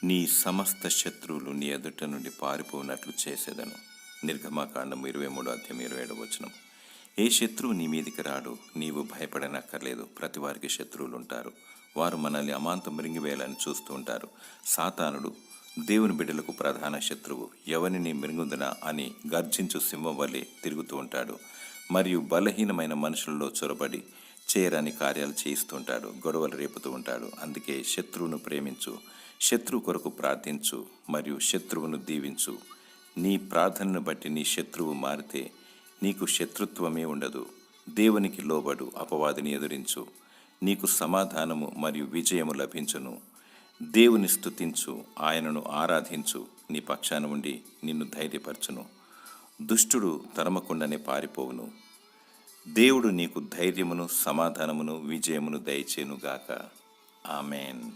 నీ సమస్త శత్రువులు నీ ఎదుట నుండి పారిపోనట్లు చేసేదను. నిర్గమాకాండము 23:27. ఏ శత్రువు నీ మీదికి రాడు, నీవు భయపడనక్కర్లేదు. ప్రతి వారికి శత్రువులు ఉంటారు. వారు మనల్ని అమాంతం మృంగివేయాలని చూస్తూ ఉంటారు. సాతానుడు దేవుని బిడ్డలకు ప్రధాన శత్రువు. ఎవరిని మృంగుదనా అని గర్జించు సింహం వలె తిరుగుతూ ఉంటాడు. మరియు బలహీనమైన మనుషులలో చొరబడి చేయరాని కార్యాలు చేయిస్తూ ఉంటాడు. గొడవలు రేపుతూ ఉంటాడు. అందుకే శత్రువును ప్రేమించు, శత్రువు కొరకు ప్రార్థించు మరియు శత్రువును దీవించు. నీ ప్రార్థనను బట్టి నీ శత్రువు మారితే నీకు శత్రుత్వమే ఉండదు. దేవునికి లోబడు, అపవాదిని ఎదురించు, నీకు సమాధానము మరియు విజయము లభించును. దేవుని స్తుతించు, ఆయనను ఆరాధించు, నీ పక్షాన ఉండి నిన్ను ధైర్యపరచును. దుష్టుడు తరమకుండానే పారిపోవును. దేవుడు నీకు ధైర్యమును, సమాధానమును, విజయమును దయచేనుగాక. ఆమెన్.